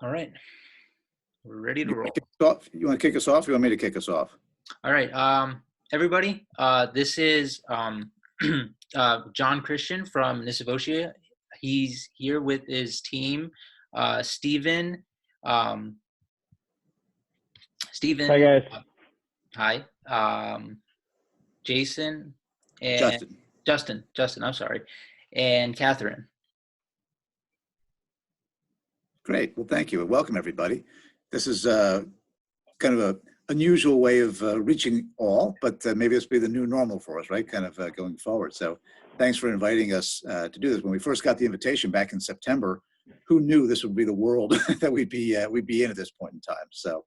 All right, we're ready to You roll. want to kick us off? You want me to kick us off? All right, everybody, this is John Christian from Nisivoccia. He's here with his team, Stephen. Hi Stephen, guys. hi, Jason, and Justin. Justin, I'm sorry, and Catherine. Great. Well, thank you. And welcome, everybody. This is kind of a unusual way of reaching all, but maybe this will be the new normal for us, right? Kind of going forward. So thanks for inviting us to do this. When we first got the invitation back in September, who knew this would be the world that we'd be in at this point in time? So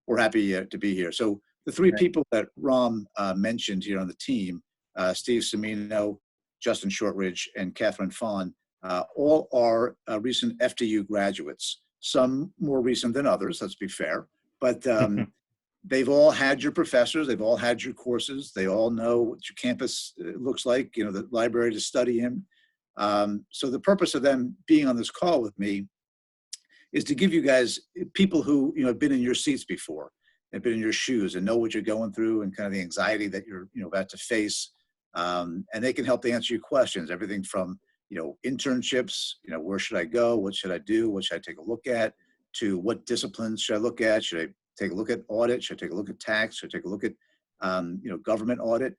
we're happy to be here. So the three people that Ram mentioned here on the team, Steve Cimino, Justin Shortridge, and Katherine Phan, all are recent FDU graduates. Some more recent than others, let's be fair. But they've all had your professors, they've all had your courses, they all know what your campus looks like, you know, the library to study in. So the purpose of them being on this call with me is to give you guys, people who have been in your seats before, have been in your shoes and know what you're going through and kind of the anxiety that you're about to face. And they can help to answer your questions, everything from internships, where should I go, what should I do, what should I take a look at, to what disciplines should I look at, should I take a look at audit, should I take a look at tax, should I take a look at government audit.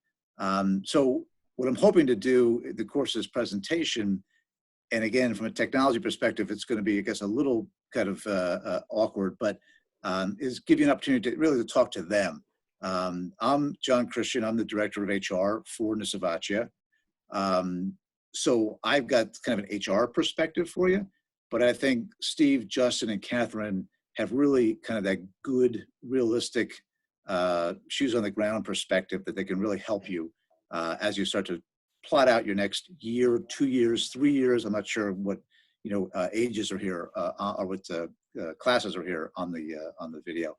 So what I'm hoping to do in the course of this presentation, and again from a technology perspective, it's going to be, I guess, a little kind of awkward, but is give you an opportunity to really talk to them. I'm John Christian, I'm the director of HR for Nisivoccia. So I've got kind of an HR perspective for you, but I think Steve, Justin, and Catherine have really kind of that good, realistic shoes on the ground perspective that they can really help you as you start to plot out your next year, 2 years, 3 years. I'm not sure what ages are here or what classes are here on the video,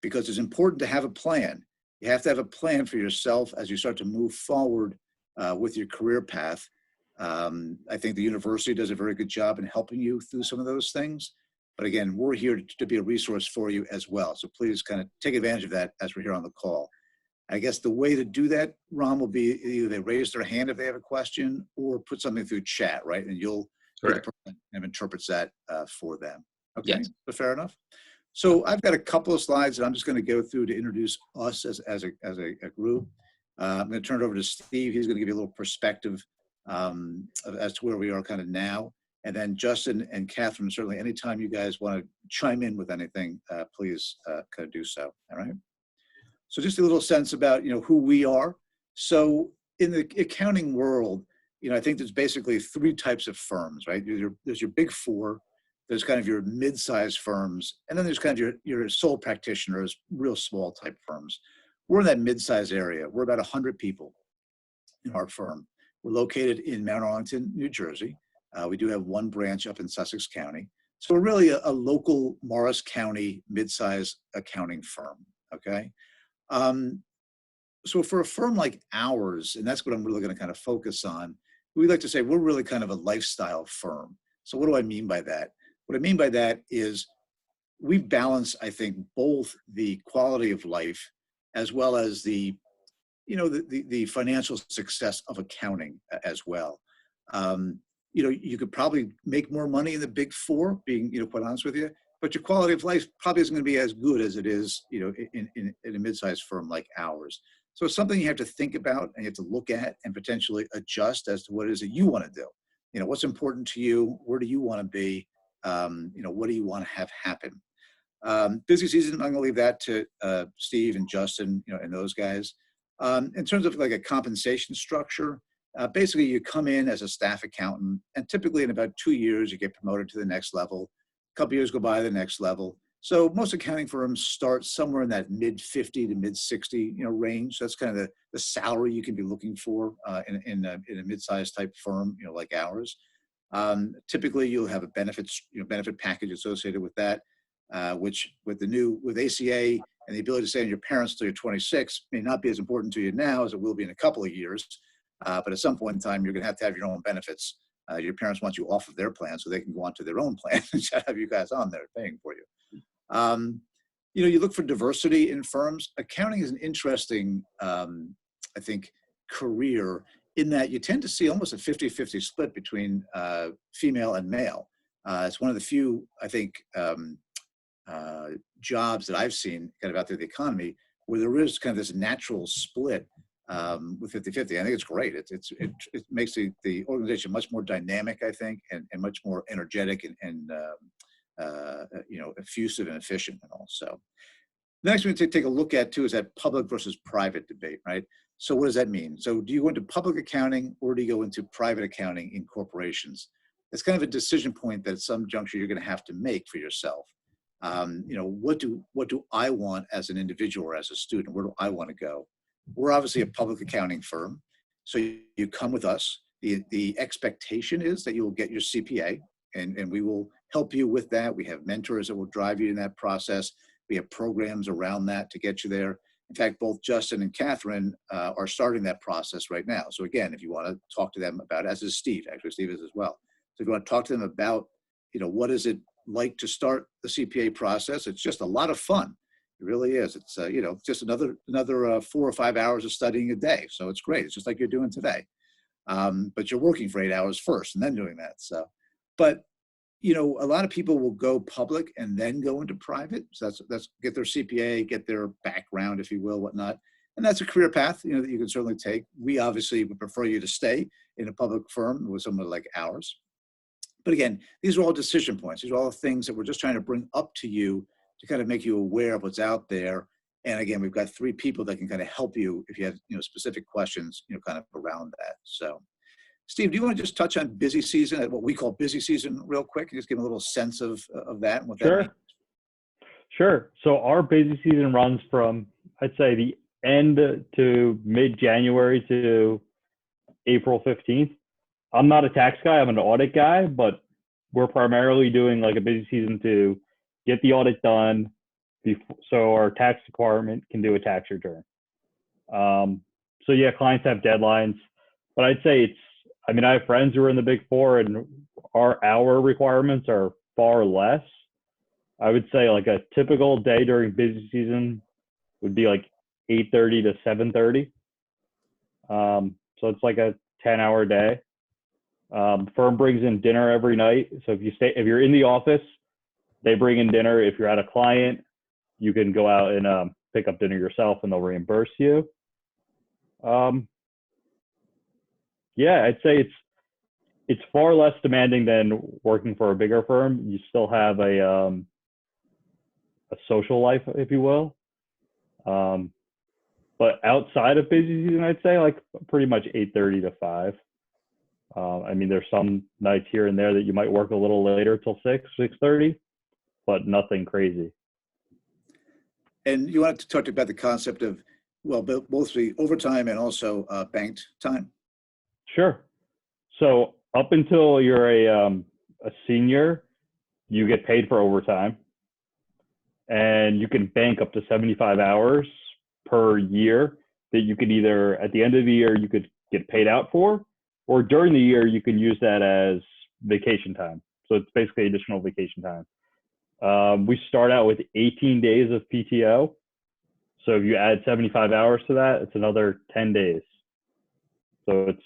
because it's important to have a plan. You have to have a plan for yourself as you start to move forward with your career path. I think the university does a very good job in helping you through some of those things. But again, we're here to be a resource for you as well. So please kind of take advantage of that as we're here on the call. I guess the way to do that, Ron, will be either they raise their hand if they have a question or put something through chat, right? And you'll be the person that kind of interprets that for them. Okay, yes. So fair enough. So I've got a couple of slides that I'm just going to go through to introduce us as a group. I'm going to turn it over to Steve. He's going to give you a little perspective as to where we are kind of now. And then Justin and Catherine, certainly anytime you guys want to chime in with anything, please kind of do so, all right? So just a little sense about, who we are. So in the accounting world, I think there's basically three types of firms, right? There's your big four, there's kind of your mid-sized firms, and then there's kind of your sole practitioners, real small type firms. We're in that mid-sized area. We're about 100 people in our firm. We're located in Mount Arlington, New Jersey. We do have one branch up in Sussex County. So we're really a local Morris County mid-sized accounting firm, okay? So for a firm like ours, and that's what I'm really going to kind of focus on, we like to say we're really kind of a lifestyle firm. So what do I mean by that? What I mean by that is we balance, I think, both the quality of life as well as the financial success of accounting as well. You could probably make more money in the big four, being quite honest with you, but your quality of life probably isn't going to be as good as it is in a mid-sized firm like ours. So it's something you have to think about and you have to look at and potentially adjust as to what it is that you want to do. What's important to you? Where do you want to be? What do you want to have happen? Busy season, I'm going to leave that to Steve and Justin, and those guys. In terms of like a compensation structure, basically you come in as a staff accountant, and typically in about 2 years you get promoted to the next level. A couple years go by, the next level. So most accounting firms start somewhere in that mid 50 to mid 60 range. That's kind of the salary you can be looking for in a mid-sized type firm like ours. Typically you'll have a benefit package associated with that, which with ACA and the ability to stay on your parents till you're 26 may not be as important to you now as it will be in a couple of years. But at some point in time, you're going to have your own benefits Your parents want you off of their plan so they can go onto their own plan and have you guys on there paying for you. You look for diversity in firms. Accounting is an interesting, I think, career in that you tend to see almost a 50-50 split between female and male. It's one of the few, I think, jobs that I've seen kind of out there in the economy where there is kind of this natural split with 50-50. I think it's great. It makes the organization much more dynamic, I think, and much more energetic and effusive and efficient and all. So the next one to take a look at too is that public versus private debate, right? So what does that mean? So do you go into public accounting or do you go into private accounting in corporations? It's kind of a decision point that at some juncture you're going to have to make for yourself. What do I want as an individual or as a student? Where do I want to go? We're obviously a public accounting firm, so you come with us. The expectation is that you will get your CPA, and we will help you with that. We have mentors that will drive you in that process. We have programs around that to get you there. In fact, both Justin and Katherine are starting that process right now. So again, if you want to talk to them about, as is Steve, actually Steve is as well. So if you want to talk to them about, what is it like to start the CPA process? It's just a lot of fun. It really is. It's, just another 4 or 5 hours of studying a day. So it's great. It's just like you're doing today. But you're working for 8 hours first and then doing that. So, but a lot of people will go public and then go into private. So that's get their CPA, get their background, if you will, whatnot. And that's a career path, that you can certainly take. We obviously would prefer you to stay in a public firm with someone like ours. But again, these are all decision points. These are all things that we're just trying to bring up to you to kind of make you aware of what's out there. And again, we've got 3 people that can kind of help you if you have, specific questions, kind of around that. So Steve, do you want to just touch on busy season, what we call busy season real quick, and just give a little sense of that and what that means? Sure. So our busy season runs from, I'd say, the end to mid-January to April 15th. I'm not a tax guy, I'm an audit guy, but we're primarily doing like a busy season to get the audit done so our tax department can do a tax return. So yeah, clients have deadlines, but I'd say I have friends who are in the Big Four and our hour requirements are far less. I would say like a typical day during busy season would be like 8:30 to 7:30. So it's like a 10-hour day. Firm brings in dinner every night. So if you're in the office, they bring in dinner. If you're at a client, you can go out and pick up dinner yourself and they'll reimburse you. Yeah, I'd say it's far less demanding than working for a bigger firm. You still have a social life, if you will. But outside of busy season, I'd say like pretty much 8:30 to 5. There's some nights here and there that you might work a little later till 6:30, but nothing crazy. And you wanted to talk about the concept of, both the overtime and also banked time? Sure. So up until you're a senior, you get paid for overtime, and you can bank up to 75 hours per year that you could either, at the end of the year, you could get paid out for, or during the year, you can use that as vacation time. So it's basically additional vacation time. We start out with 18 days of PTO. So if you add 75 hours to that, it's another 10 days. So it's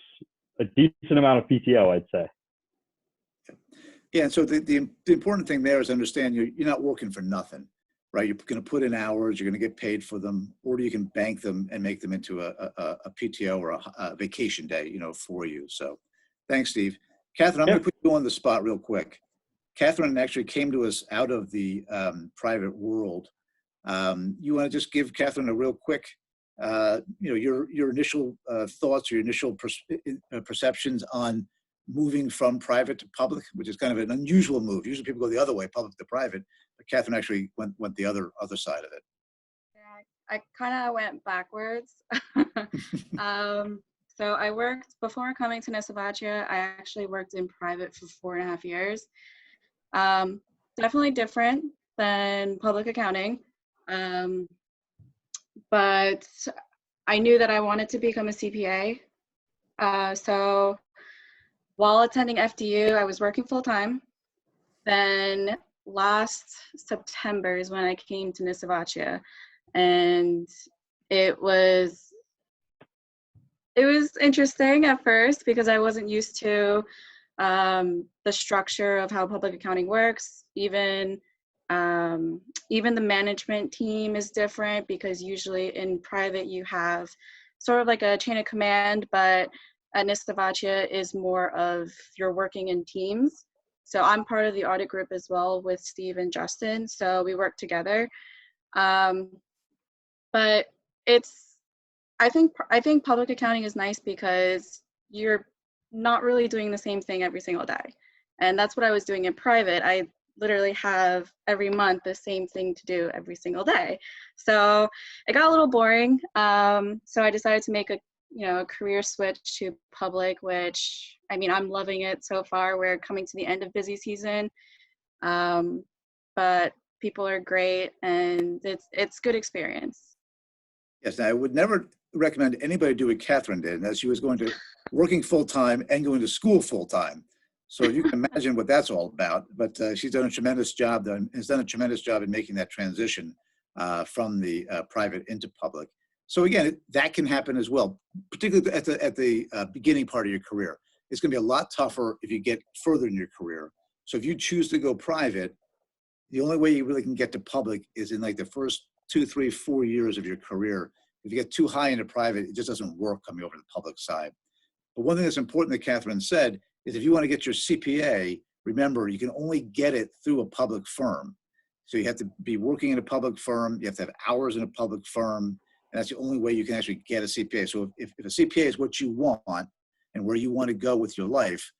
a decent amount of PTO, I'd say. Yeah, and so the important thing there is understand you're not working for nothing, right? You're going to put in hours, you're going to get paid for them, or you can bank them and make them into a PTO or a vacation day, for you. So thanks, Steve. Katherine, I'm going to put you on the spot real quick. Katherine actually came to us out of the private world. You want to just give Katherine a real quick, your initial thoughts, your initial perceptions on moving from private to public, which is kind of an unusual move. Usually people go the other way, public to private, but Katherine actually went the other side of it. Yeah, I kind of went backwards. So I worked, before coming to Nisivoccia, I actually worked in private for 4.5 years. Definitely different than public accounting. But I knew that I wanted to become a CPA. So while attending FDU, I was working full time. Then last September is when I came to Nisivoccia, and it was interesting at first because I wasn't used to the structure of how public accounting works. Even the management team is different because usually in private you have sort of like a chain of command, but at Nisivoccia is more of you're working in teams. So I'm part of the audit group as well with Steve and Justin. So we work together. But I think public accounting is nice because you're not really doing the same thing every single day. And that's what I was doing in private. I literally have every month the same thing to do every single day. So it got a little boring. So I decided to make a career switch to public, which, I mean, I'm loving it so far. We're coming to the end of busy season. But people are great and it's good experience. Yes, I would never recommend anybody do what Katherine did, and that she was going to working full-time and going to school full-time. So you can imagine what that's all about. But she's done a tremendous job, has done a tremendous job in making that transition from the private into public. So again, that can happen as well, particularly at the beginning part of your career. It's going to be a lot tougher if you get further in your career. So if you choose to go private, the only way you really can get to public is in like the first 2, 3, 4 years of your career. If you get too high into private, it just doesn't work coming over to the public side. But one thing that's important that Katherine said is if you want to get your CPA, remember, you can only get it through a public firm. So you have to be working in a public firm, you have to have hours in a public firm, and that's the only way you can actually get a CPA. So if a CPA is what you want and where you want to go with your life,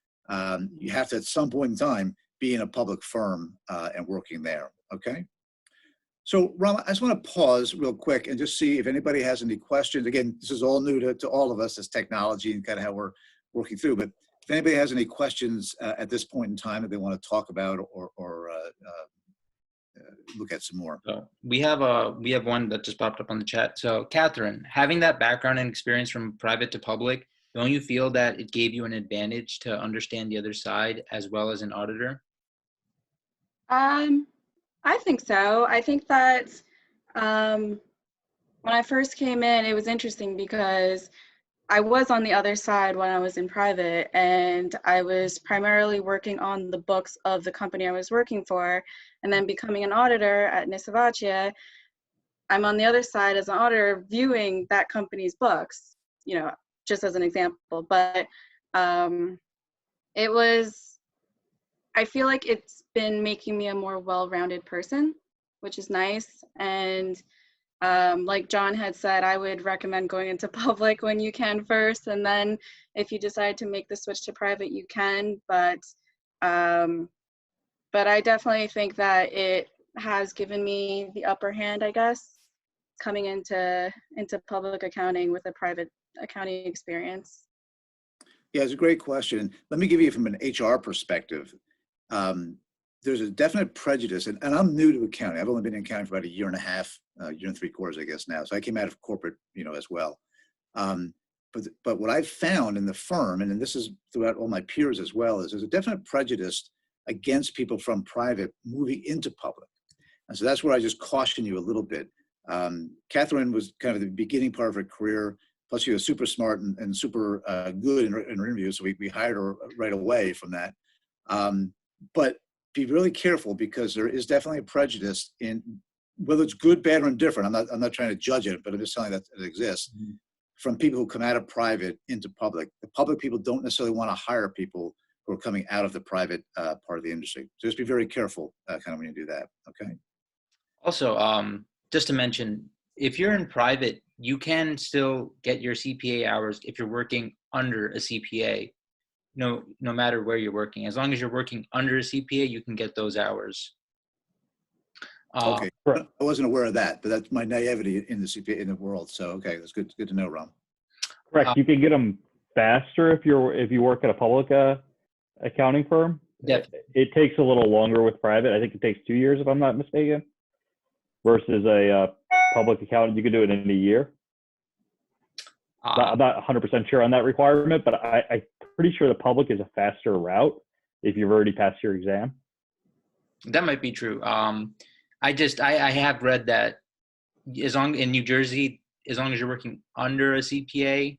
you have to at some point in time be in a public firm and working there, okay? So Ram, I just want to pause real quick and just see if anybody has any questions. Again, this is all new to all of us as technology and kind of how we're working through, but if anybody has any questions at this point in time that they want to talk about or look at some more. So we have one that just popped up on the chat. So Katherine, having that background and experience from private to public, don't you feel that it gave you an advantage to understand the other side as well as an auditor? I think so. I think that when I first came in, it was interesting because I was on the other side when I was in private, and I was primarily working on the books of the company I was working for, and then becoming an auditor at Nisivoccia, I'm on the other side as an auditor viewing that company's books, just as an example. But I feel like it's been making me a more well-rounded person, which is nice. And like John had said, I would recommend going into public when you can first, and then if you decide to make the switch to private, you can. But I definitely think that it has given me the upper hand, I guess, coming into public accounting with a private accounting experience. Yeah, it's a great question. Let me give you from an HR perspective. There's a definite prejudice, and I'm new to accounting. I've only been in accounting for about a year and a half, year and 3/4, I guess now. So I came out of corporate, as well. But what I've found in the firm, and this is throughout all my peers as well, is there's a definite prejudice against people from private moving into public. And so that's where I just caution you a little bit. Katherine was kind of the beginning part of her career, plus she was super smart and super good in her interviews, so we hired her right away from that. But be really careful because there is definitely a prejudice in whether it's good, bad, or indifferent. I'm not trying to judge it, but I'm just telling you that it exists from people who come out of private into public. The public people don't necessarily want to hire people who are coming out of the private part of the industry. So just be very careful kind of when you do that, okay? Also, just to mention, if you're in private, you can still get your CPA hours if you're working under a CPA. No matter where you're working, as long as you're working under a CPA, you can get those hours. Okay, I wasn't aware of that, but that's my naivety in the CPA in the world. So okay, that's good to know, Ron. Correct. You can get them faster if you work at a public accounting firm. Definitely. It takes a little longer with private. I think it takes 2 years, if I'm not mistaken, versus a public accountant. You can do it in a year. I'm not 100% sure on that requirement, but I'm pretty sure the public is a faster route if you've already passed your exam. That might be true. I have read that in New Jersey, as long as you're working under a CPA,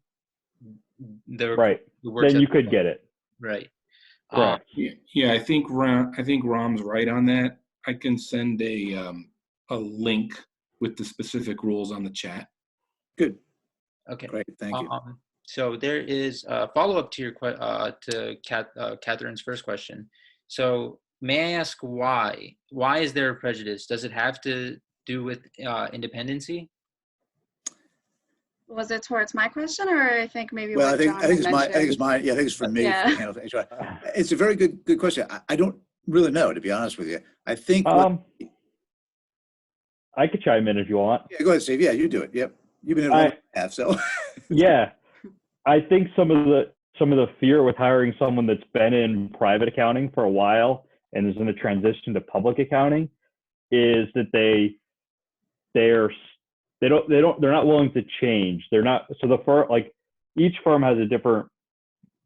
Right. Then you could get it. Right. Correct. Yeah, I think Rom's right on that. I can send a link with the specific rules on the chat. Good. Okay. Great. Thank you. So there is a follow-up to your Catherine's first question. So may I ask why? Why is there a prejudice? Does it have to do with independency? Was it towards my question, or I think maybe Well, what John I think it's mentioned? mine. Yeah, I think it's for me. Yeah. To handle the HR. It's a very good question. I don't really know, to be honest with you. I think. I could chime in if you want. Yeah, go ahead, Steve. Yeah, you do it. Yep, you've been in one half, so. Yeah, I think some of the fear with hiring someone that's been in private accounting for a while and is in a transition to public accounting is that they're not willing to change. They're not, so the firm, like each firm has a different,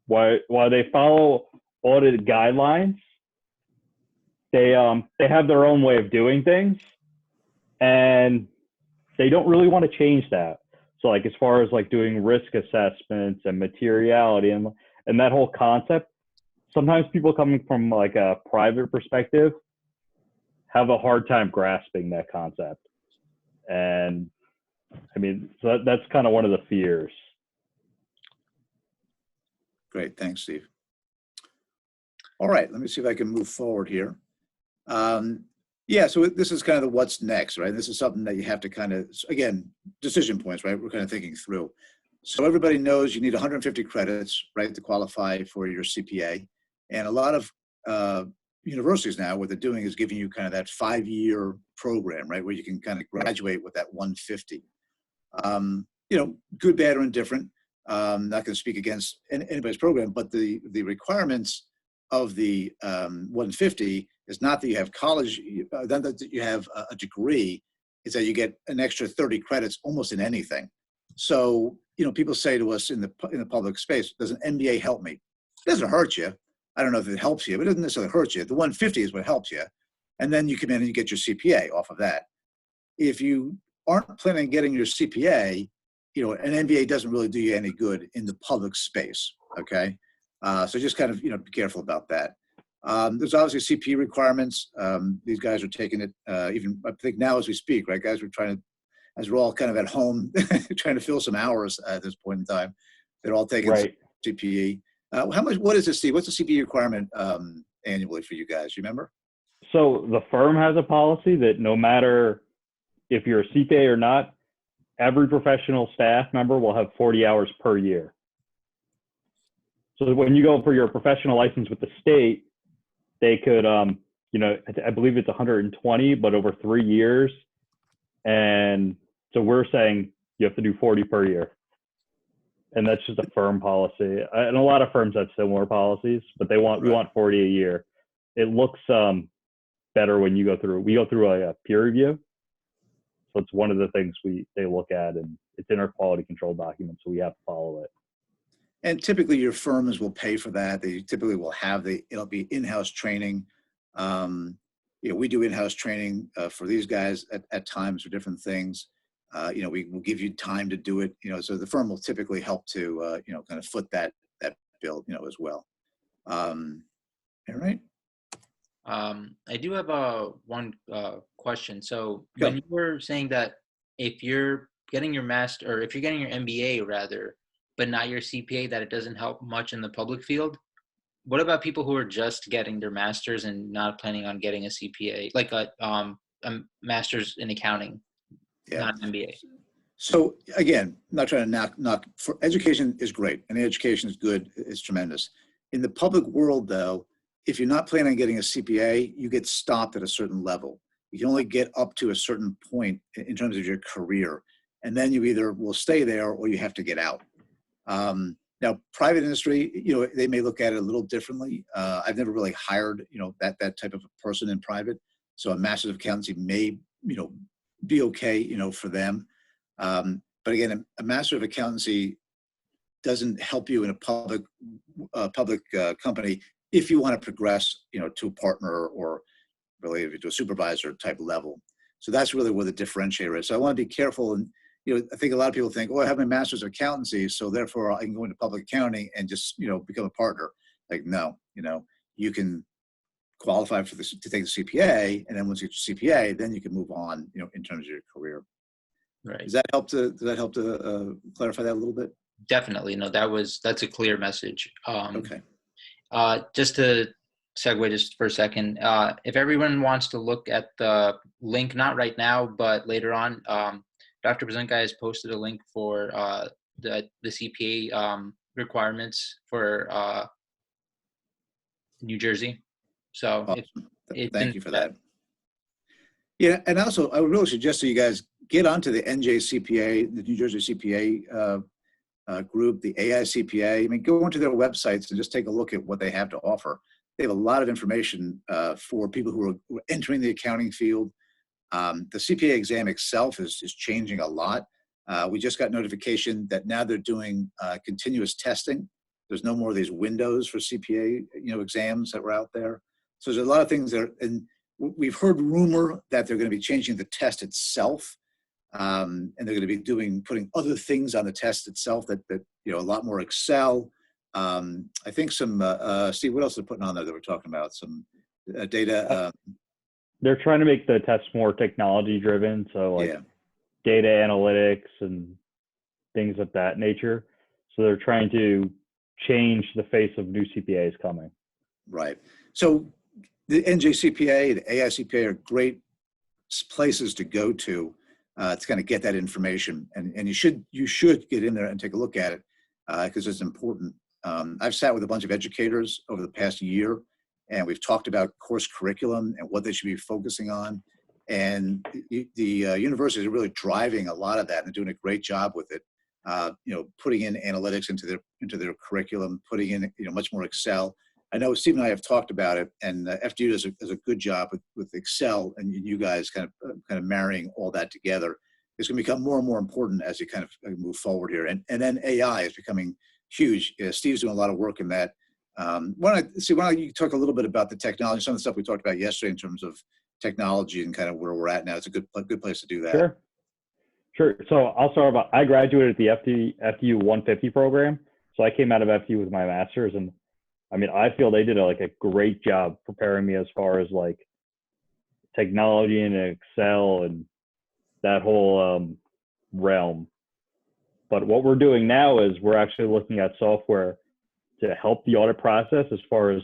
while they follow audited guidelines, they have their own way of doing things, and they don't really want to change that. So like as far as like doing risk assessments and materiality and that whole concept, sometimes people coming from like a private perspective have a hard time grasping that concept. And I mean, so that's kind of one of the fears. Great, thanks, Steve. All right, let me see if I can move forward here. Yeah, so this is kind of the what's next, right? This is something that you have to kind of, again, decision points, right? We're kind of thinking through. So everybody knows you need 150 credits, right, to qualify for your CPA. And a lot of universities now, what they're doing is giving you kind of that 5-year program, right, where you can kind of graduate with that 150. You know, good, bad, or indifferent. Not going to speak against anybody's program, but the requirements of the 150 is not that you have college, not that you have a degree, is that you get an extra 30 credits almost in anything. So, you know, people say to us in the public space, does an MBA help me? It doesn't hurt you. I don't know if it helps you, but it doesn't necessarily hurt you. The 150 is what helps you. And then you come in and you get your CPA off of that. If you aren't planning on getting your CPA, you know, an MBA doesn't really do you any good in the public space, okay? So just kind of, you know, be careful about that. There's obviously CP requirements. These guys are taking it, even I think now as we speak, right, guys, as we're all kind of at home trying to fill some hours at this point in time, they're all taking CPE. What is it, Steve? What's the CPE requirement annually for you guys? You remember? So the firm has a policy that no matter if you're a CPA or not, every professional staff member will have 40 hours per year. So when you go for your professional license with the state, they could, you know, I believe it's 120, but over 3 years. And so we're saying you have to do 40 per year. And that's just a firm policy. And a lot of firms have similar policies, but we want 40 a year. It looks better when we go through a peer review. So it's one of the things they look at, and it's in our quality control document, so we have to follow it. And typically your firms will pay for that. They typically will have it'll be in-house training. You know, we do in-house training for these guys at times for different things. You know, we will give you time to do it, you know, so the firm will typically help to, you know, kind of foot that bill, you know, as well. All right. I do have one question. So when you were saying that if you're getting your master, or if you're getting your MBA rather, but not your CPA, that it doesn't help much in the public field. What about people who are just getting their masters and not planning on getting a CPA, like a master's in accounting, not an MBA? So again, not trying to knock for education is great, and education is good, it's tremendous. In the public world though, if you're not planning on getting a CPA, you get stopped at a certain level. You can only get up to a certain point in terms of your career, and then you either will stay there or you have to get out. Now, private industry, you know, they may look at it a little differently. I've never really hired, you know, that type of a person in private. So a master's of accountancy may, you know, be okay, you know, for them. But again, a master of accountancy doesn't help you in a public company if you want to progress, to a partner or really to a supervisor type level. So that's really where the differentiator is. So I want to be careful. And, I think a lot of people think, oh, I have my master's of accountancy, so therefore I can go into public accounting and just, become a partner. Like, no, you can qualify to take the CPA, and then once you get your CPA, then you can move on, in terms of your career. Right. Does that help to clarify that a little bit? Definitely. No, that's a clear message. Okay. Just to segue just for a second, if everyone wants to look at the link, not right now, but later on, Dr. Bazinga has posted a link for the CPA requirements for New Jersey. So Awesome. Thank you for that. Yeah, and also I would really suggest that you guys get onto the NJCPA, the New Jersey CPA group, the AICPA. I mean, go onto their websites and just take a look at what they have to offer. They have a lot of information for people who are entering the accounting field. The CPA exam itself is changing a lot. We just got notification that now they're doing continuous testing. There's no more of these windows for CPA, exams that were out there. So there's a lot of things there, and we've heard rumor that they're going to be changing the test itself, and they're going to be putting other things on the test itself that a lot more Excel. I think some Steve, what else they're putting on there that we're talking about? Some data. They're trying to make the test more technology driven, so data analytics and things of that nature. So they're trying to change the face of new CPAs coming. Right. So the NJCPA, the AICPA are great places to go to kind of get that information, and you should get in there and take a look at it because it's important. I've sat with a bunch of educators over the past year, and we've talked about course curriculum and what they should be focusing on. And the universities are really driving a lot of that and doing a great job with it. Putting in analytics into their curriculum, putting in much more Excel. I know Steve and I have talked about it, and FDU does a good job with Excel, and you guys kind of marrying all that together. It's going to become more and more important as you kind of move forward here. And then AI is becoming huge. Steve's doing a lot of work in that. Why don't you talk a little bit about the technology, some of the stuff we talked about yesterday in terms of technology and kind of where we're at now. It's a good place to do that. Sure. So I'll start about, I graduated at the FDU 150 program. So I came out of FDU with my master's, and I mean, I feel they did a great job preparing me as far as technology and Excel and that whole realm. But what we're doing now is we're actually looking at software to help the audit process as far as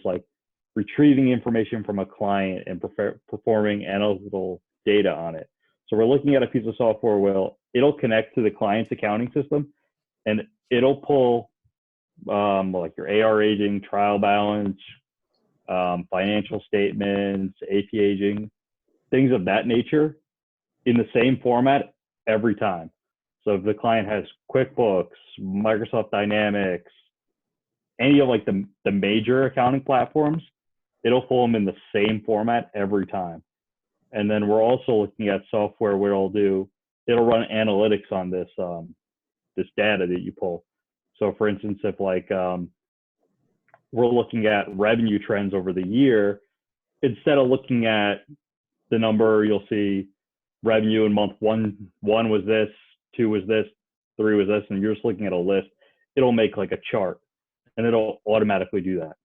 retrieving information from a client and performing analytical data on it. So we're looking at a piece of software where it'll connect to the client's accounting system, and it'll pull your AR aging, trial balance, financial statements, AP aging, things of that nature in the same format every time. So if the client has QuickBooks, Microsoft Dynamics, any of the major accounting platforms, it'll pull them in the same format every time. And then we're also looking at software where it'll run analytics on this data that you pull. So for instance, if we're looking at revenue trends over the year, instead of looking at the number, you'll see revenue in month one was this, 2 was this, 3 was this, and you're just looking at a list. It'll make a chart, and it'll automatically do that.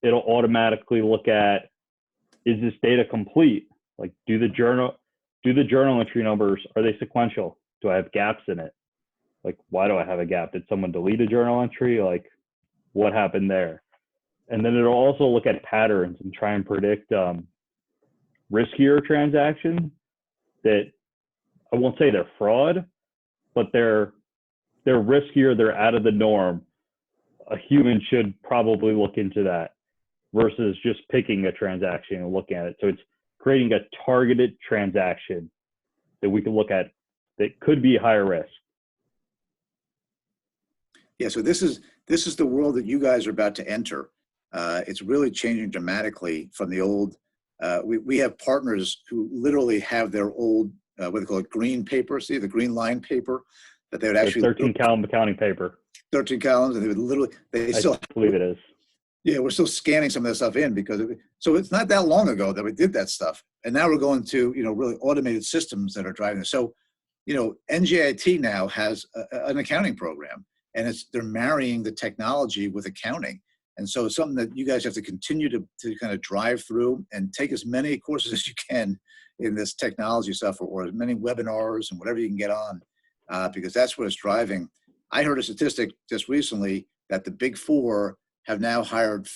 It'll automatically look at, is this data complete? Do the journal entry numbers, are they sequential? Do I have gaps in it? Why do I have a gap? Did someone delete a journal entry? What happened there? And then it'll also look at patterns and try and predict riskier transactions that, I won't say they're fraud, but they're riskier, they're out of the norm. A human should probably look into that versus just picking a transaction and looking at it. So it's creating a targeted transaction that we can look at that could be higher risk. Yeah, so this is the world that you guys are about to enter. It's really changing dramatically from the old. We have partners who literally have their old, what they call it, green paper, see the green line paper that they would actually. 13 column accounting paper. 13 columns, and they would literally, they I still, believe it is. yeah, we're still scanning some of that stuff in because so it's not that long ago that we did that stuff. And now we're going to, really automated systems that are driving this. So, NJIT now has an accounting program, and they're marrying the technology with accounting. And so it's something that you guys have to continue to kind of drive through and take as many courses as you can in this technology stuff, or as many webinars and whatever you can get on, because that's what it's driving. I heard a statistic just recently that the Big Four have now hired,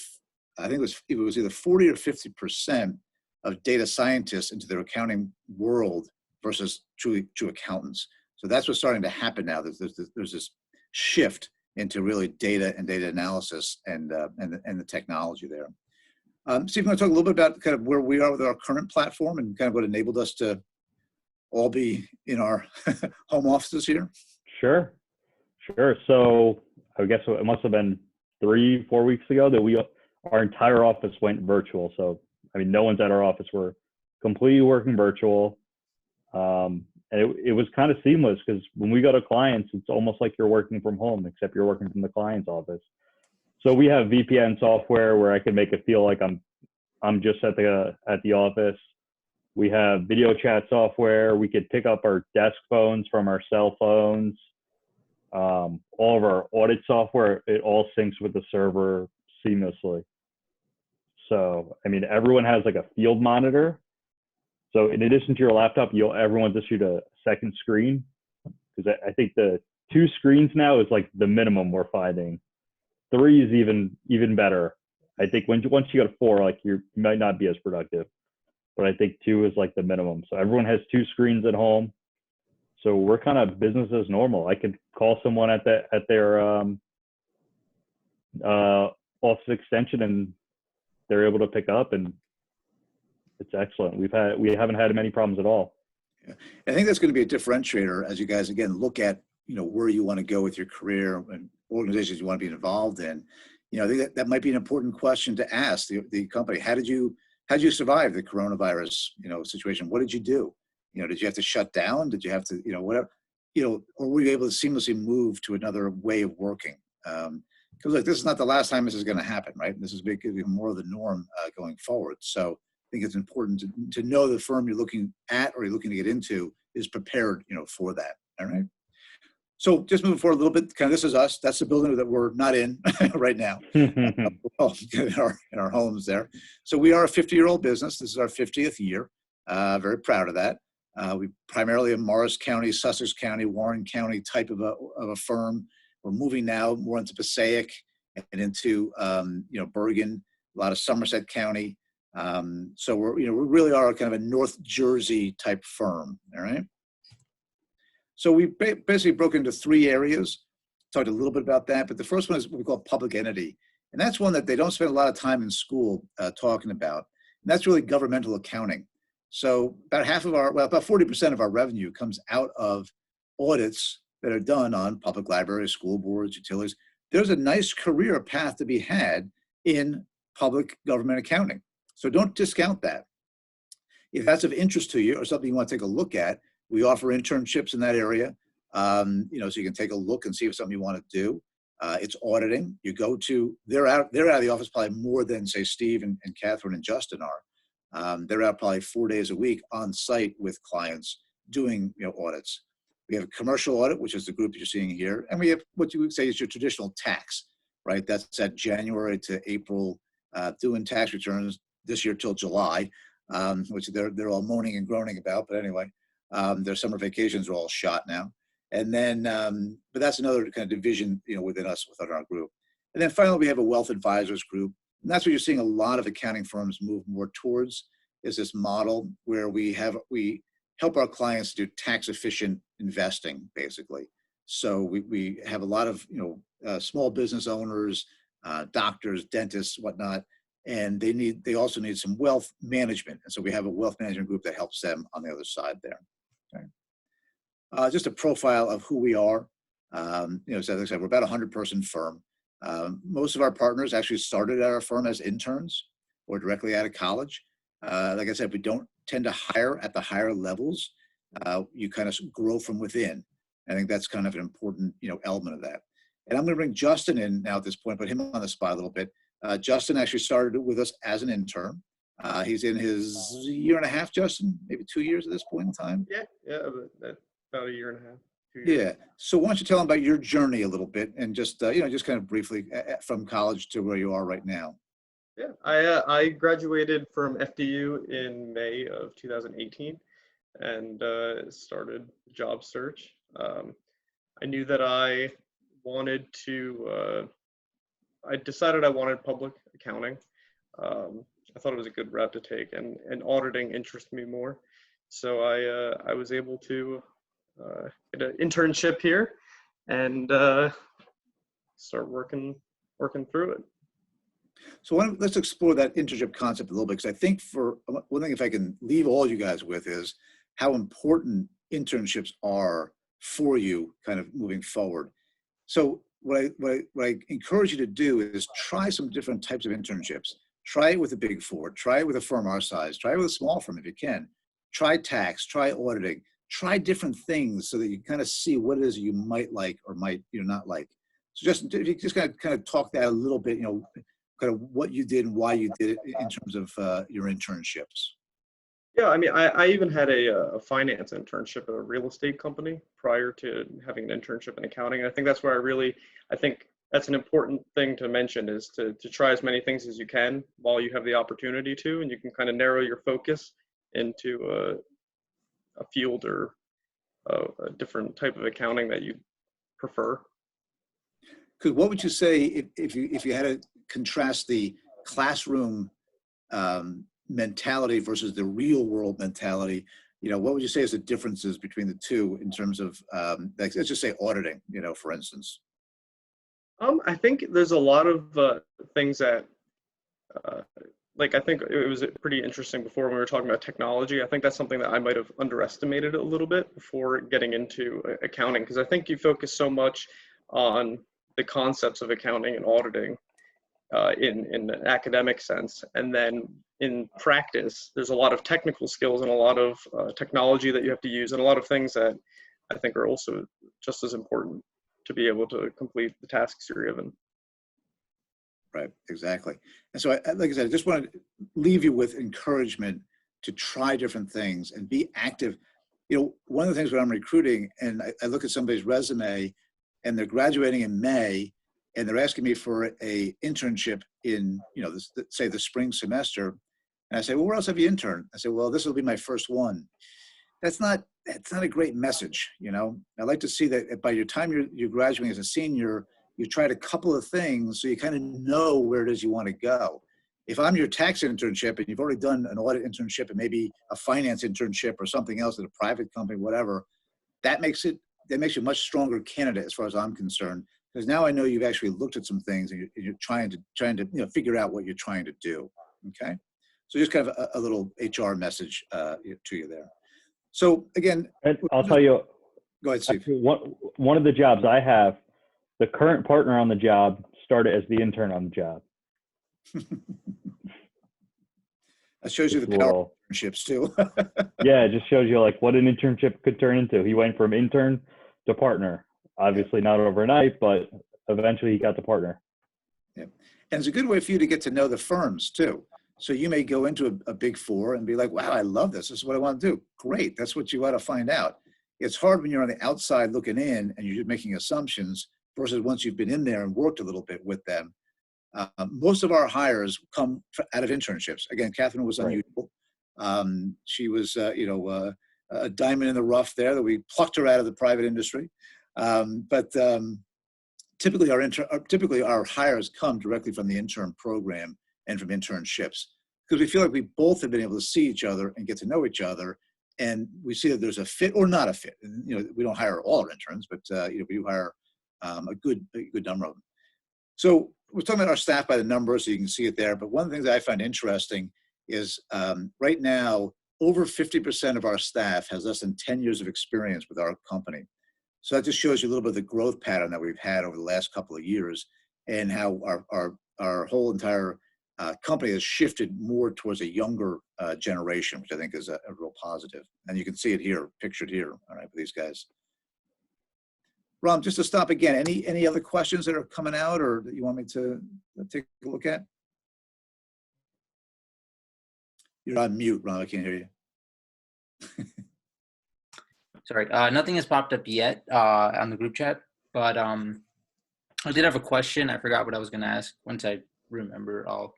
I think it was either 40 or 50% of data scientists into their accounting world versus true accountants. So that's what's starting to happen now. There's this shift into really data and data analysis and the technology there. Steve, you want to talk a little bit about kind of where we are with our current platform and kind of what enabled us to all be in our home offices here? Sure. So I guess it must have been 3-4 weeks ago that our entire office went virtual. So, I mean, no one's at our office. We're completely working virtual. And it was kind of seamless because when we go to clients, it's almost like you're working from home, except you're working from the client's office. So we have VPN software where I can make it feel like I'm just at the office. We have video chat software. We could pick up our desk phones from our cell phones. All of our audit software, it all syncs with the server seamlessly. So, I mean, everyone has like a field monitor. So in addition to your laptop, everyone's issued a second screen, because I think the 2 screens now is like the minimum we're finding. 3 is even better. I think once you go to 4, like you might not be as productive, but I think 2 is like the minimum. So everyone has 2 screens at home. So we're kind of business as normal. I could call someone at their office extension, and they're able to pick up, and it's excellent. We haven't had many problems at all. Yeah. I think that's going to be a differentiator as you guys again look at where you want to go with your career and organizations you want to be involved in. I think that might be an important question to ask the company. How did you survive the coronavirus situation? What did you do? Did you have to shut down? Did you have to whatever or were you able to seamlessly move to another way of working? Because look, this is not the last time this is going to happen, right? This is becoming more of the norm going forward. So I think it's important to know the firm you're looking at or you're looking to get into is prepared, for that. All right. So just moving forward a little bit, kind of this is us. That's the building that we're not in right now. We're all in our homes there. So we are a 50-year-old business. This is our 50th year. Very proud of that. We primarily in Morris County, Sussex County, Warren County type of a firm. We're moving now more into Passaic and into Bergen, a lot of Somerset County. So we really are kind of a North Jersey type firm. All right. So we basically broke into 3 areas. Talked a little bit about that, but the first one is what we call public entity, and that's one that they don't spend a lot of time in school talking about. And that's really governmental accounting. So about 40% of our revenue comes out of audits that are done on public libraries, school boards, utilities. There's a nice career path to be had in public government accounting. So don't discount that. If that's of interest to you or something you want to take a look at, we offer internships in that area. So you can take a look and see if it's something you want to do. It's auditing. They're out of the office probably more than say Steve and Katherine and Justin are. They're out probably 4 days a week on site with clients doing audits. We have a commercial audit, which is the group that you're seeing here, and we have what you would say is your traditional tax, right? That's at January to April, doing tax returns this year till July, which they're all moaning and groaning about. But anyway, their summer vacations are all shot now, and then but that's another kind of division within our group. And then finally, we have a wealth advisors group. And that's what you're seeing a lot of accounting firms move more towards, is this model where we help our clients do tax efficient investing, basically. So we have a lot of small business owners, doctors, dentists, whatnot, and they also need some wealth management. And so we have a wealth management group that helps them on the other side there. Okay. Just a profile of who we are. So as I said, we're about a 100-person firm. Most of our partners actually started at our firm as interns or directly out of college. Like I said, we don't tend to hire at the higher levels. You kind of grow from within. I think that's kind of an important element of that. And I'm going to bring Justin in now at this point, put him on the spot a little bit. Justin actually started with us as an intern. He's in his year and a half, Justin, maybe 2 years at this point in time. Yeah, about a year and a half, 2 years. Yeah. So why don't you tell them about your journey a little bit and just, just kind of briefly from college to where you are right now. Yeah, I graduated from FDU in May of 2018 and started job search. I knew that I wanted to, I decided I wanted public accounting. I thought it was a good route to take, and auditing interested me more. So I was able to get an internship here and start working through it. So let's explore that internship concept a little bit, because I think for one thing, if I can leave all you guys with, is how important internships are for you kind of moving forward. So what I encourage you to do is try some different types of internships. Try it with the Big Four, try it with a firm our size, try it with a small firm if you can. Try tax, try auditing, try different things so that you kind of see what it is you might like or might not like. So just if you just kind of talk that a little bit, kind of what you did and why you did it in terms of your internships. Yeah, I mean, I even had a finance internship at a real estate company prior to having an internship in accounting. And I think that's where I think that's an important thing to mention, is to try as many things as you can while you have the opportunity to, and you can kind of narrow your focus into a field or a different type of accounting that you prefer. Because what would you say if you had to contrast the classroom mentality versus the real world mentality? What would you say is the differences between the two in terms of, let's just say auditing, for instance? I think there's a lot of things that, I think it was pretty interesting before when we were talking about technology. I think that's something that I might have underestimated a little bit before getting into accounting, because I think you focus so much on the concepts of accounting and auditing in an academic sense. And then in practice, there's a lot of technical skills and a lot of technology that you have to use, and a lot of things that I think are also just as important to be able to complete the tasks you're given. Right, exactly. And so, like I said, I just want to leave you with encouragement to try different things and be active. One of the things when I'm recruiting and I look at somebody's resume and they're graduating in May and they're asking me for a internship in, say the spring semester. And I say, well, where else have you interned? I say, well, this will be my first one. That's not a great message. I'd like to see that by your time you're graduating as a senior, you tried a couple of things so you kind of know where it is you want to go. If I'm your tax internship and you've already done an audit internship and maybe a finance internship or something else at a private company, whatever, that makes you a much stronger candidate as far as I'm concerned, because now I know you've actually looked at some things and you're trying to figure out what you're trying to do. Okay, so just kind of a little HR message to you there. So again, and I'll tell you. Go ahead, Steve. One of the jobs I have, the current partner on the job started as the intern on the job. That shows you the power of internships too. Yeah, it just shows you what an internship could turn into. He went from intern to partner. Obviously not overnight, but eventually he got to partner. Yeah. And it's a good way for you to get to know the firms too. So you may go into a Big Four and be like, wow, I love this. This is what I want to do. Great. That's what you want to find out. It's hard when you're on the outside looking in and you're just making assumptions versus once you've been in there and worked a little bit with them. Most of our hires come out of internships. Again, Katherine was unusual. She was, a diamond in the rough there that we plucked her out of the private industry. But typically our hires come directly from the intern program and from internships, because we feel like we both have been able to see each other and get to know each other, and we see that there's a fit or not a fit. And, we don't hire all our interns, but we do hire a good number of them. So we're talking about our staff by the numbers, so you can see it there. But one of the things that I find interesting is right now, over 50% of our staff has less than 10 years of experience with our company. So that just shows you a little bit of the growth pattern that we've had over the last couple of years, and how our whole entire company has shifted more towards a younger generation, which I think is a real positive. And you can see it here, pictured here, all right, with these guys. Ron, just to stop again, any other questions that are coming out or that you want me to take a look at? You're on mute, Ron. I can't hear you. Sorry, nothing has popped up yet on the group chat, but I did have a question. I forgot what I was going to ask. Once I remember, I'll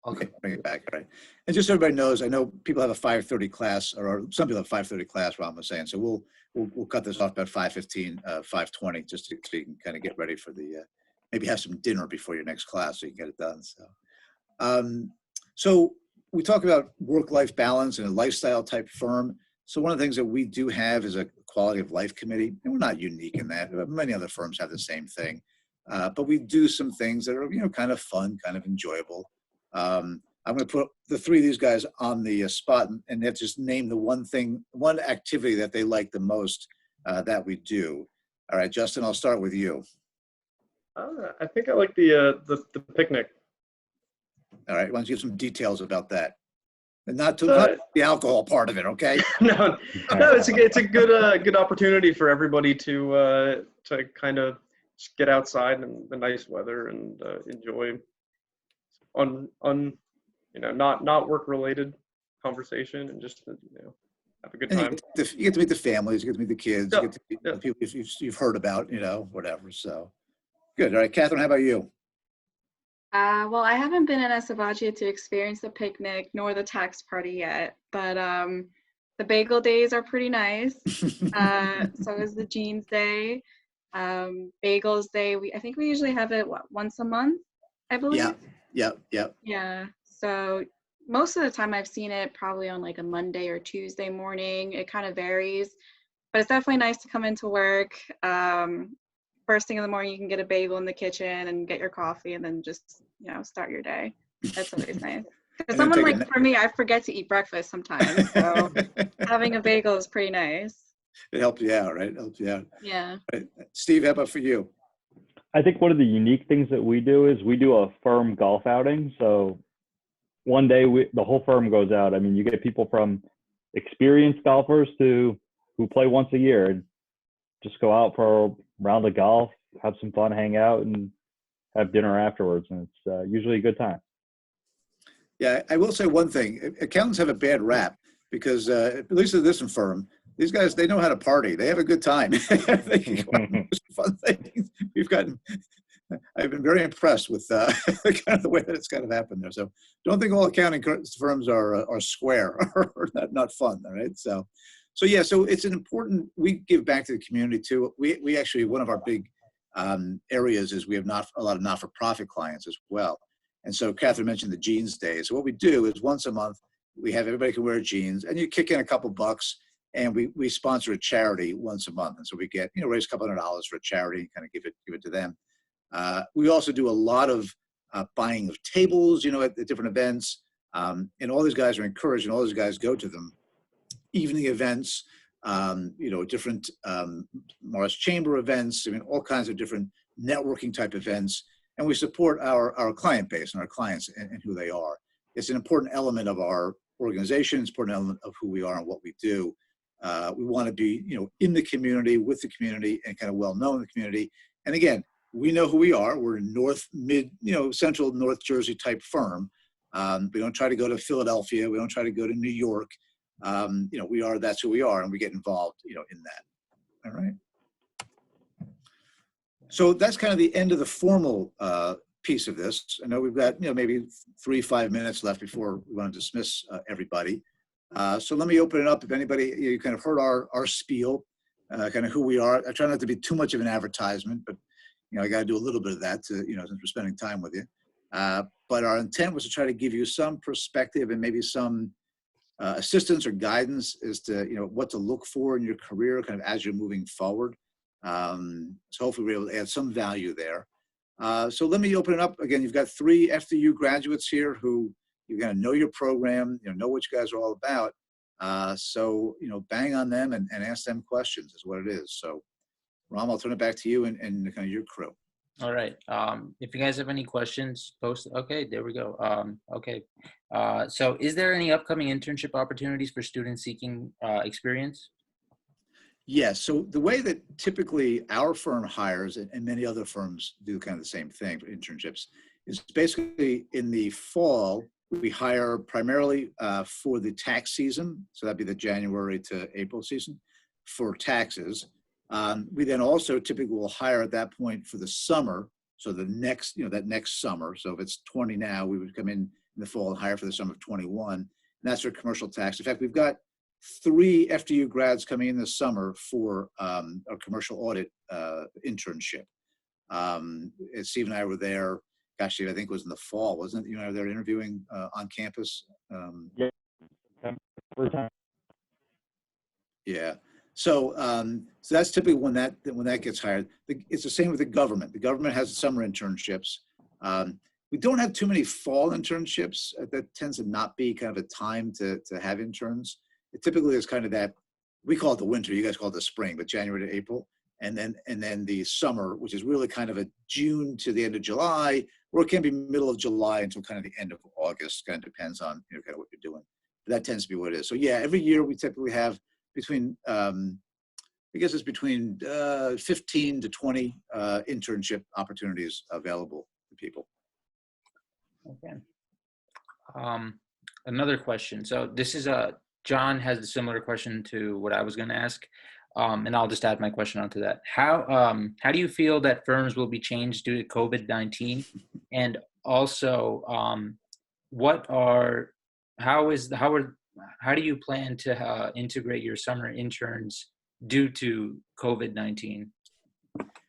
Okay, bring it back. All right. And just so everybody knows, I know people have a 5:30 class, or some people have 5:30 class, Ron was saying. So we'll cut this off about 5:15, 5:20, just so you can kind of get ready for the, maybe have some dinner before your next class so you can get it done. So we talk about work-life balance and a lifestyle type firm. So one of the things that we do have is a quality of life committee, and we're not unique in that. Many other firms have the same thing, but we do some things that are, kind of fun, kind of enjoyable. I'm going to put the three of these guys on the spot, and they have to just name the one activity that they like the most that we do. All right, Justin, I'll start with you. I think I like the picnic. All right, why don't you give some details about that? And not the alcohol part of it, okay? No, it's a good opportunity for everybody to kind of just get outside in the nice weather and enjoy not work related conversation and just have a good time. You get to meet the families, you get to meet the kids, Yeah, you get to meet the people you've heard about, whatever. So good. All right, Catherine, how about you? Well, I haven't been in Nisivoccia to experience the picnic nor the tax party yet, but the bagel days are pretty nice. So is the jeans day. Bagels day, I think we usually have it once a month, I believe. Yeah. Yeah. So most of the time I've seen it probably on like a Monday or Tuesday morning. It kind of varies, but it's definitely nice to come into work. First thing in the morning, you can get a bagel in the kitchen and get your coffee and then just, start your day. That's always nice. Because for me, I forget to eat breakfast sometimes. So having a bagel is pretty nice. It helps you out, right? It helps you out. Yeah. Right. Steve, how about for you? I think one of the unique things that we do is we do a firm golf outing. So one day the whole firm goes out. I mean, you get people from experienced golfers who play once a year and just go out for a round of golf, have some fun, hang out, and have dinner afterwards. And it's usually a good time. Yeah, I will say one thing. Accountants have a bad rap because, at least at this firm, these guys, they know how to party. They have a good time. They can go out and do some fun things. I've been very impressed with kind of the way that it's kind of happened there. So don't think all accounting firms are square or not fun, all right? So yeah, so it's an important, we give back to the community too. We actually, one of our big areas is we have a lot of not-for-profit clients as well. And so Catherine mentioned the jeans day. So what we do is once a month, we have everybody can wear jeans and you kick in a couple bucks and we sponsor a charity once a month. And so we get, raise a couple $100 for a charity and kind of give it to them. We also do a lot of buying of tables, at different events. And all these guys are encouraged and all these guys go to them. Evening events, different Morris Chamber events, all kinds of different networking type events. And we support our client base and our clients and who they are. It's an important element of our organization. It's an important element of who we are and what we do. We want to be, in the community, with the community, and kind of well known in the community. And again, we know who we are. We're a central North Jersey type firm. We don't try to go to Philadelphia. We don't try to go to New York. That's who we are, and we get involved, in that. All right. So that's kind of the end of the formal piece of this. I know we've got, maybe 3-5 minutes left before we want to dismiss everybody. So let me open it up. If anybody, you kind of heard our spiel, kind of who we are. I try not to be too much of an advertisement, but I got to do a little bit of that to, since we're spending time with you. But our intent was to try to give you some perspective and maybe some assistance or guidance as to, what to look for in your career, kind of as you're moving forward. So hopefully we're able to add some value there. So let me open it up again. You've got 3 FDU graduates here who you're going to know your program, know what you guys are all about. So, bang on them and ask them questions is what it is. So Ram, I'll turn it back to you and kind of your crew. All right. If you guys have any questions, post. Okay, there we go. Okay. So is there any upcoming internship opportunities for students seeking experience? Yes. So the way that typically our firm hires, and many other firms do kind of the same thing for internships, is basically in the fall, we hire primarily for the tax season. So that'd be the January to April season for taxes. We then also typically will hire at that point for the summer. So the next, that next summer. So if it's 20 now, we would come in the fall and hire for the summer of 21. And that's for commercial tax. In fact, we've got 3 FDU grads coming in this summer for a commercial audit internship. And Steve and I were there. Gosh, Steve, I think it was in the fall, wasn't it? You and I were there interviewing on campus. Yeah. First time. Yeah. So, so that's typically when that gets hired. It's the same with the government. The government has summer internships. We don't have too many fall internships. That tends to not be kind of a time to have interns. It typically is kind of that, we call it the winter, you guys call it the spring, but January to April. And then the summer, which is really kind of a June to the end of July, or it can be middle of July until kind of the end of August. Kind of depends on kind of what you're doing. But that tends to be what it is. So yeah, every year we typically have between, I guess it's between 15 to 20 internship opportunities available to people. Okay. Another question. So this is John has a similar question to what I was going to ask, and I'll just add my question onto that. How do you feel that firms will be changed due to COVID-19, and also how do you plan to integrate your summer interns due to COVID-19?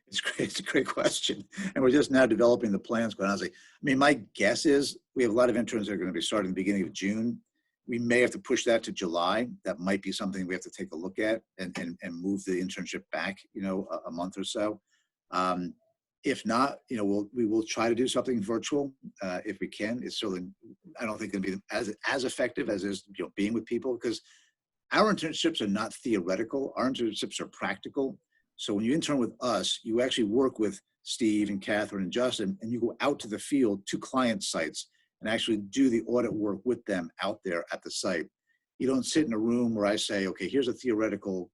It's great. It's a great question. And we're just now developing the plans, quite honestly. I mean, my guess is we have a lot of interns that are going to be starting at the beginning of June. We may have to push that to July. That might be something we have to take a look at and move the internship back, a month or so. If not, we will try to do something virtual if we can. It's certainly, I don't think, going to be as effective as is being with people, because our internships are not theoretical. Our internships are practical. So when you intern with us, you actually work with Steve and Katherine and Justin, and you go out to the field to client sites and actually do the audit work with them out there at the site. You don't sit in a room where I say, okay, here's a theoretical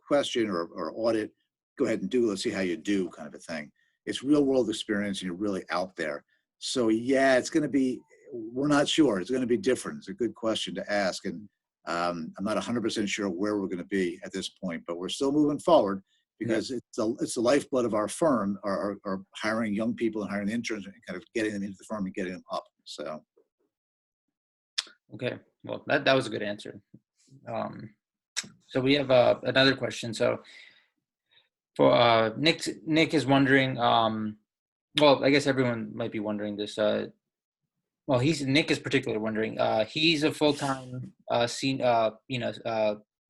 question or audit. Go ahead and do it. Let's see how you do, kind of a thing. It's real world experience, and you're really out there. So yeah, it's going to be, we're not sure. It's going to be different. It's a good question to ask. And I'm not 100% sure where we're going to be at this point, but we're still moving forward, because it's the lifeblood of our firm, are hiring young people and hiring interns and kind of getting them into the firm and getting them up. So. Okay, well, that was a good answer. So we have another question. So for Nick is wondering, well, I guess everyone might be wondering this. Well, Nick is particularly wondering. He's a full-time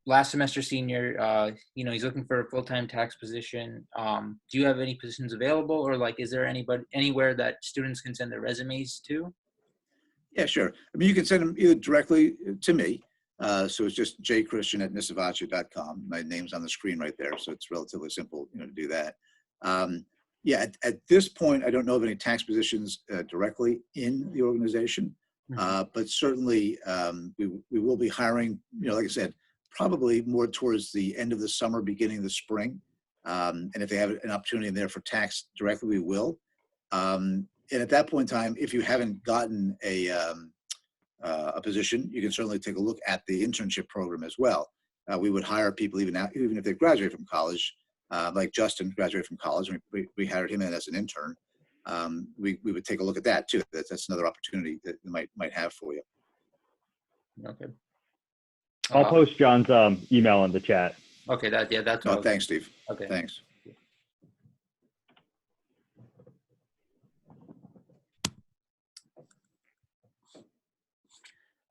last semester senior. He's looking for a full-time tax position. Do you have any positions available, or is there anywhere that students can send their resumes to? Yeah, sure. I mean, you can send them either directly to me. So it's just jchristian@nisivoccia.com. My name's on the screen right there, so it's relatively simple, to do that. Yeah, at this point, I don't know of any tax positions directly in the organization, but certainly we will be hiring, like I said, probably more towards the end of the summer, beginning of the spring. And if they have an opportunity in there for tax directly, we will. And at that point in time, if you haven't gotten a position, you can certainly take a look at the internship program as well. We would hire people even if they graduate from college, like Justin graduated from college, and we hired him in as an intern. We would take a look at that too. That's another opportunity that we might have for you. Okay. I'll post John's email in the chat. Okay, that's all. Oh, thanks, Steve. Okay. Thanks.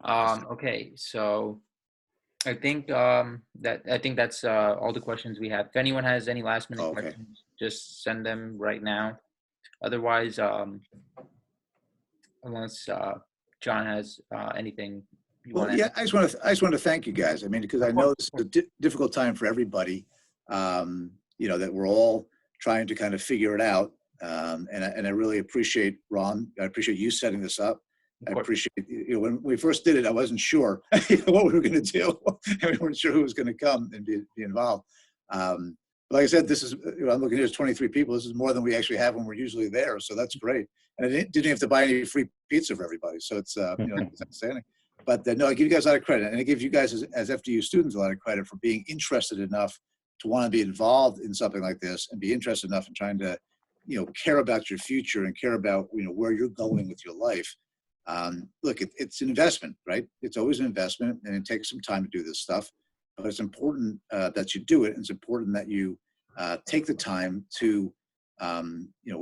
Okay, so I think that's all the questions we have. If anyone has any last minute questions, just send them right now. Otherwise, unless John has anything you want to. Yeah, I just want to thank you guys. I mean, because I know this is a difficult time for everybody. That we're all trying to kind of figure it out. And I really appreciate, Ron. I appreciate you setting this up. I appreciate, when we first did it, I wasn't sure what we were going to do. And we weren't sure who was going to come and be involved. Like I said, this is, I'm looking here, there's 23 people. This is more than we actually have when we're usually there. So that's great. And I didn't have to buy any free pizza for everybody. So it's, it's outstanding. But no, I give you guys a lot of credit. And I give you guys as FDU students a lot of credit for being interested enough to want to be involved in something like this and be interested enough in trying to, care about your future and care about, where you're going with your life. Look, it's an investment, right? It's always an investment, and it takes some time to do this stuff. But it's important that you do it. And it's important that you take the time to,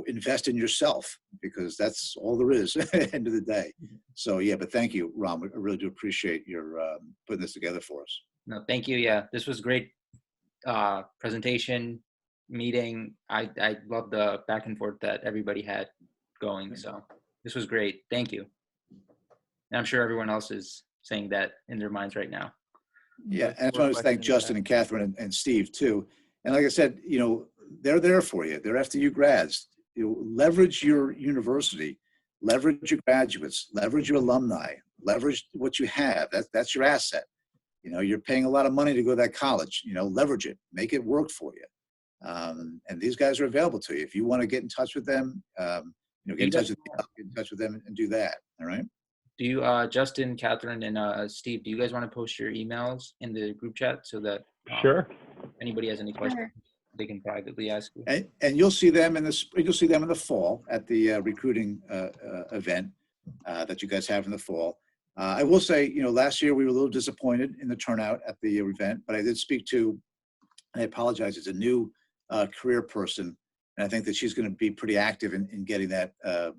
invest in yourself, because that's all there is at the end of the day. So, yeah, but thank you, Ron. I really do appreciate your putting this together for us. No, thank you. Yeah, this was great presentation, meeting. I love the back and forth that everybody had going. So this was great. Thank you. And I'm sure everyone else is saying that in their minds right now. Yeah, and I want to thank Justin and Catherine and Steve too. And like I said, they're there for you. They're FDU grads. Leverage your university, leverage your graduates, leverage your alumni, leverage what you have. That's your asset. You're paying a lot of money to go to that college. Leverage it, make it work for you. And these guys are available to you. If you want to get in touch with them, get in touch with them and do that. All right. Do you, Justin, Catherine, and Steve, do you guys want to post your emails in the group chat so that Sure. if anybody has any questions, they can privately ask you? And you'll see them in the fall at the recruiting event that you guys have in the fall. I will say, last year we were a little disappointed in the turnout at the event, but I did speak to, I apologize, it's a new career person, and I think that she's going to be pretty active in getting that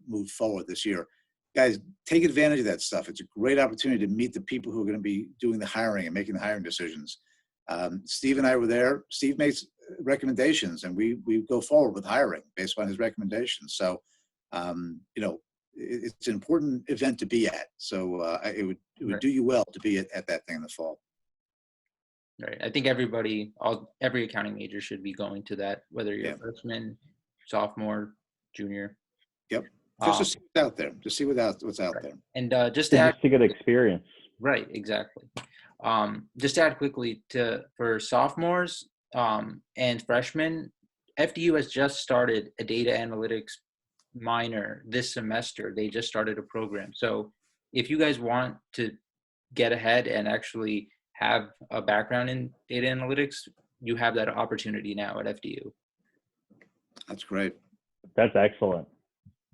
moved forward this year. Guys, take advantage of that stuff. It's a great opportunity to meet the people who are going to be doing the hiring and making the hiring decisions. Steve and I were there. Steve makes recommendations, and we go forward with hiring based on his recommendations. So, it's an important event to be at. So it would do you well to be at that thing in the fall. Right. I think every accounting major should be going to that, whether you're a freshman, sophomore, junior. Yep. Just to see what's out there. To see what's out there. And just to add, to get experience. Right. Exactly. Just to add quickly for sophomores and freshmen, FDU has just started a data analytics minor this semester. They just started a program. So if you guys want to get ahead and actually have a background in data analytics, you have that opportunity now at FDU. That's great. That's excellent.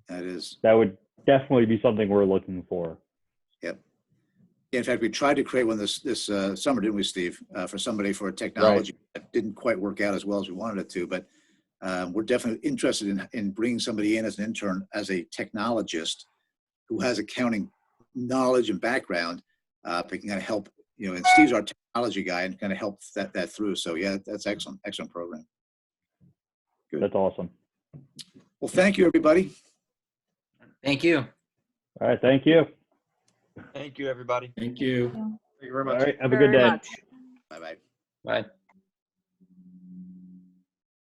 That is. That would definitely be something we're looking for. Yep. In fact, we tried to create one this summer, didn't we, Steve? For somebody for a technology that didn't quite work out as well as we wanted it to, but we're definitely interested in bringing somebody in as an intern, as a technologist who has accounting knowledge and background, but can kind of help, and Steve's our technology guy and kind of help that through. So yeah, that's excellent. Excellent program. Good. That's awesome. Well, thank you, everybody. Thank you. All right. Thank you. Thank you, everybody. Thank you. Thank you very much. All right. Have a good day. Bye-bye. Bye.